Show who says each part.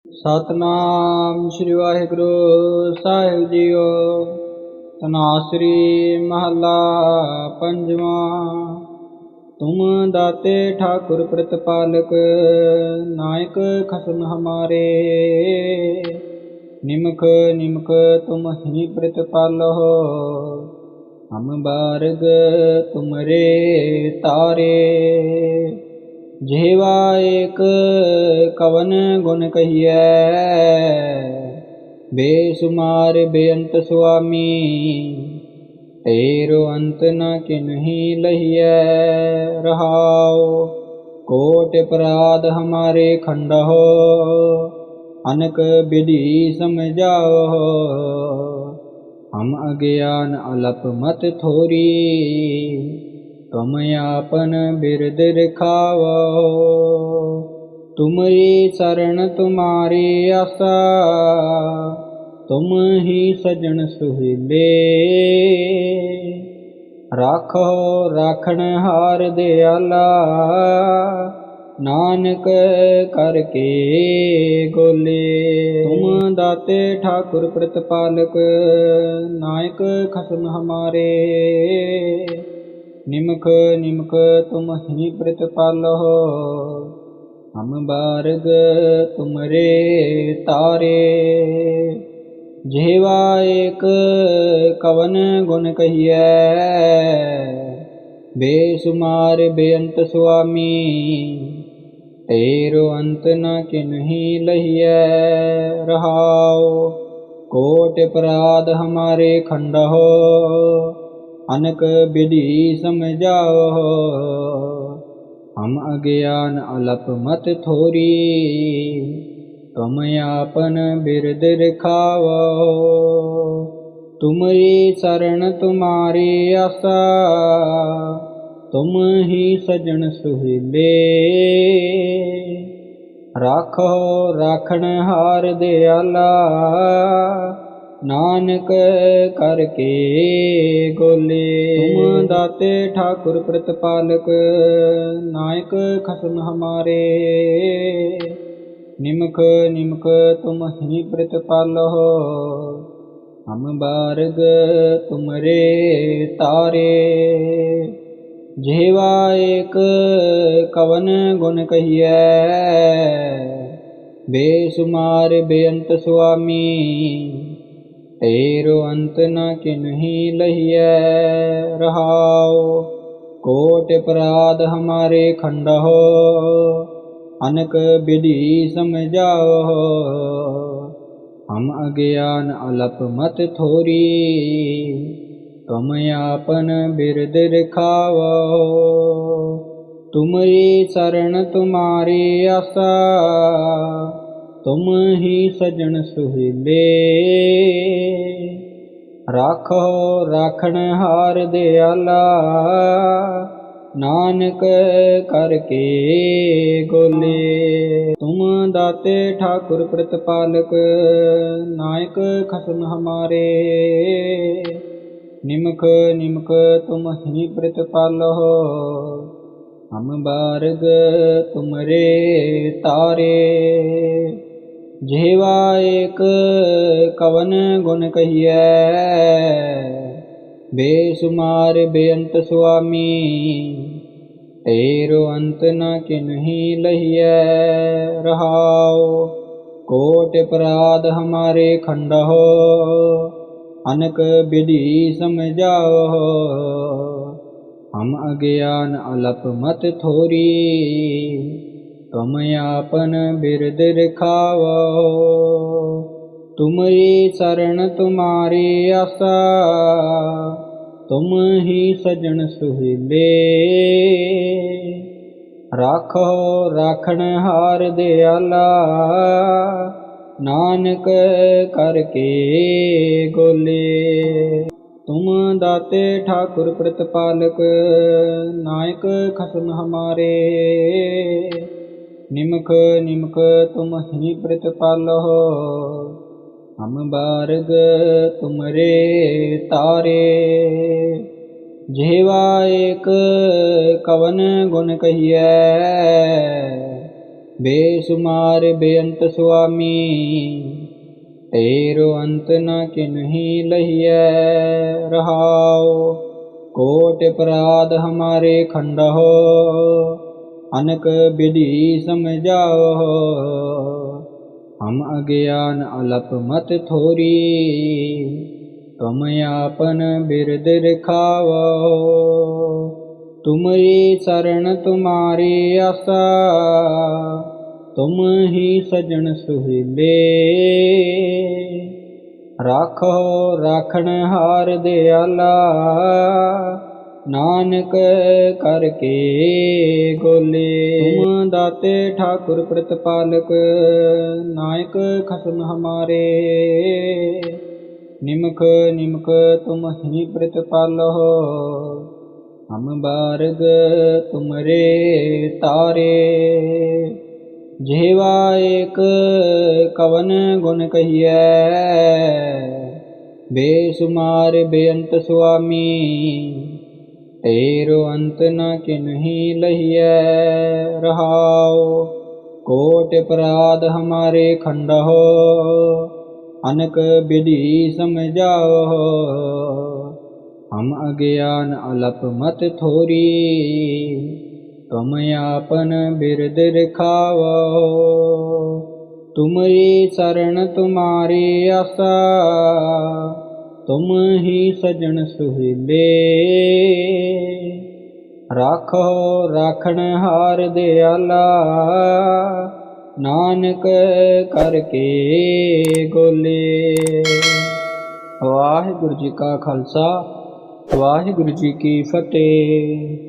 Speaker 1: ਸਤਨਾਮ ਸ੍ਰੀ ਵਾਹਿਗੁਰੂ ਸਾਹਿਬ JIO. ਤਨਾਸਰੀ ਮਹੱਲਾ ਪੰਜਵਾਂ। ਤੁਮ ਦਾਤੇ ਠਾਕੁਰ ਪ੍ਰਤਪਾਲਕ, ਨਾਇਕ ਖਸਮ ਹਮਾਰੇ। ਨਿਮਕ ਨਿਮਕ ਤੁਮ ਹੀ ਪ੍ਰਤਪਾਲੋ, ਹਮ ਬਾਰਗ ਤੁਮਰੇ ਤਾਰੇ। ਜਿਹਵਾ ਏਕ ਕਵਨ ਗੁਣ ਕਹੀਐ, ਬੇਸੁਮਾਰ ਬੇਅੰਤ ਸੁਆਮੀ। ਤੇਰੋ ਅੰਤ ਨ ਕਿਨਹੀ ਲਹੀਐ, ਰਹਾਉ ਕੋਟ ਅਪਰਾਧ ਹਮਾਰੇ ਖੰਡਹੁ। ਅਨਕ ਬਿਧੀ ਸਮਝਾਓ, ਹਮ ਅਗਿਆਨ ਅਲਪ ਮਤ ਥੋਰੀ। ਤੁਮ ਆਪਨ ਬਿਰਦ ਰਖਾਵੋ, ਤੁਮਰੀ ਸਰਣ ਤੁਮਾਰੀ ਆਸਾ। ਤੁਮ ਹੀ ਸਜਣ ਸੁਹੀਲੇ, ਰਾਖੋ ਰਾਖਣ ਹਾਰ ਦਿਆਲਾ। ਨਾਨਕ ਕਰਕੇ ਗੋਲੇ। ਤੁਮ ਦਾਤੇ ਠਾਕੁਰ ਪ੍ਰਤਪਾਲਕ, ਨਾਇਕ ਖਸਮ ਹਮਾਰੇ। ਨਿਮਕ ਨਿਮਕ ਤੁਮ ਹੀ ਪ੍ਰਤਪਾਲੋ, ਹਮ ਬਾਰਗ ਤੁਮਰੇ ਤਾਰੇ। ਜਿਹਵਾ ਏਕ ਕਵਨ ਗੁਣ ਕਹੀਐ, ਬੇਸੁਮਾਰ ਬੇਅੰਤ ਸੁਆਮੀ। ਤੇਰੋ ਅੰਤ ਨ ਕਿਨਹੀ ਲਹੀਐ, ਰਹਾਉ ਕੋਟ ਅਪਰਾਧ ਹਮਾਰੇ ਖੰਡਹੁ। ਅਨਕ ਬਿਧੀ ਸਮਝਾਓ, ਹਮ ਅਗਿਆਨ ਅਲਪ ਮਤ ਥੋਰੀ। ਤੁਮ ਆਪਨ ਬਿਰਦ ਰਖਾਵੋ, ਤੁਮਰੀ ਸਰਣ ਤੁਮਾਰੀ ਆਸਾ। ਤੁਮ ਹੀ ਸਜਣ ਸੁਹੀਲੇ, ਰਾਖੋ ਰਾਖਣ ਹਾਰ ਦਿਆਲਾ। ਨਾਨਕ ਕਰਕੇ ਗੋਲੇ। ਤੁਮ ਦਾਤੇ ਠਾਕੁਰ ਪ੍ਰਤਪਾਲਕ, ਨਾਇਕ ਖਸਮ ਹਮਾਰੇ। ਨਿਮਕ ਨਿਮਕ ਤੁਮ ਹੀ ਪ੍ਰਤਪਾਲੋ, ਹਮ ਬਾਰਗ ਤੁਮਰੇ ਤਾਰੇ। ਜਿਹਵਾ ਏਕ ਕਵਨ ਗੁਣ ਕਹੀਐ, ਬੇਸੁਮਾਰ ਬੇਅੰਤ ਸੁਆਮੀ। ਤੇਰੋ ਅੰਤ ਨ ਕਿਨਹੀ ਲਹੀਐ, ਰਹਾਉ ਕੋਟ ਅਪਰਾਧ ਹਮਾਰੇ ਖੰਡਹੁ। ਅਨਕ ਬਿਧੀ ਸਮਝਾਓ, ਹਮ ਅਗਿਆਨ ਅਲਪ ਮਤ ਥੋਰੀ। ਤੁਮ ਆਪਨ ਬਿਰਦ ਰਖਾਵੋ, ਤੁਮਰੀ ਸਰਣ ਤੁਮਾਰੀ ਆਸਾ। ਤੁਮ ਹੀ ਸਜਣ ਸੁਹੀਲੇ, ਰਾਖੋ ਰਾਖਣ ਹਾਰ ਦਿਆਲਾ। ਨਾਨਕ ਕਰਕੇ ਗੋਲੇ। ਤੁਮ ਦਾਤੇ ਠਾਕੁਰ ਪ੍ਰਤਪਾਲਕ, ਨਾਇਕ ਖਸਮ ਹਮਾਰੇ। ਨਿਮਕ ਨਿਮਕ ਤੁਮ ਹੀ ਪ੍ਰਤਪਾਲੋ, ਹਮ ਬਾਰਗ ਤੁਮਰੇ ਤਾਰੇ। ਜਿਹਵਾ ਏਕ ਕਵਨ ਗੁਣ ਕਹੀਐ, ਬੇਸੁਮਾਰ ਬੇਅੰਤ ਸੁਆਮੀ। ਤੇਰੋ ਅੰਤ ਨ ਕਿਨਹੀ ਲਹੀਐ, ਰਹਾਉ ਕੋਟ ਅਪਰਾਧ ਹਮਾਰੇ ਖੰਡਹੁ। ਅਨਕ ਬਿਧੀ ਸਮਝਾਓ, ਹਮ ਅਗਿਆਨ ਅਲਪ ਮਤ ਥੋਰੀ। ਤੁਮ ਆਪਨ ਬਿਰਦ ਰਖਾਵੋ, ਤੁਮਰੀ ਸਰਣ ਤੁਮਾਰੀ ਆਸਾ। ਤੁਮ ਹੀ ਸਜਣ ਸੁਹੀਲੇ, ਰਾਖੋ ਰਾਖਣ ਹਾਰ ਦਿਆਲਾ। ਨਾਨਕ ਕਰਕੇ ਗੋਲੇ। ਤੁਮ ਦਾਤੇ ਠਾਕੁਰ ਪ੍ਰਤਪਾਲਕ, ਨਾਇਕ ਖਸਮ ਹਮਾਰੇ। ਨਿਮਕ ਨਿਮਕ ਤੁਮ ਹੀ ਪ੍ਰਤਪਾਲੋ, ਹਮ ਬਾਰਗ ਤੁਮਰੇ ਤਾਰੇ। ਜਿਹਵਾ ਏਕ ਕਵਨ ਗੁਣ ਕਹੀਐ, बेसुमार बेअंत सुआमी, तेरो अंत न किन्ही लहिए रहाओ। कोट अपराध हमारे खंडहो, अनक विधि समझाओ। हम अज्ञान अलप मत थोरी, तुम आपन बिरद रिखाओ। तुमरी शरण तुम्हारी आशा, तुम ही सजन सुहीले। राखो राखण हार दयाला, नानक करके गोले। तुम दाते ठाकुर प्रतिपालक, नायक खसम हमारे। निमख निमख तुम ही प्रतिपालो, हम बारग तुमरे तारे। जेवा एक कवन गुण कहिए, बेसुमार बेअंत सुआमी। तेरो अंत न किन्ही लहिए रहाओ। कोट अपराध हमारे खंडहो, अनक विधि समझाओ। हम अज्ञान अलप मत थोरी, तुम आपन बिरद रिखाओ। तुमरी शरण तुम्हारी आशा, तुम ही सजन सुहीले। राखो राखण हार दयाला, नानक करके गोले। वाहिगुरु जी का खालसा, वाहिगुरु जी की फतेह।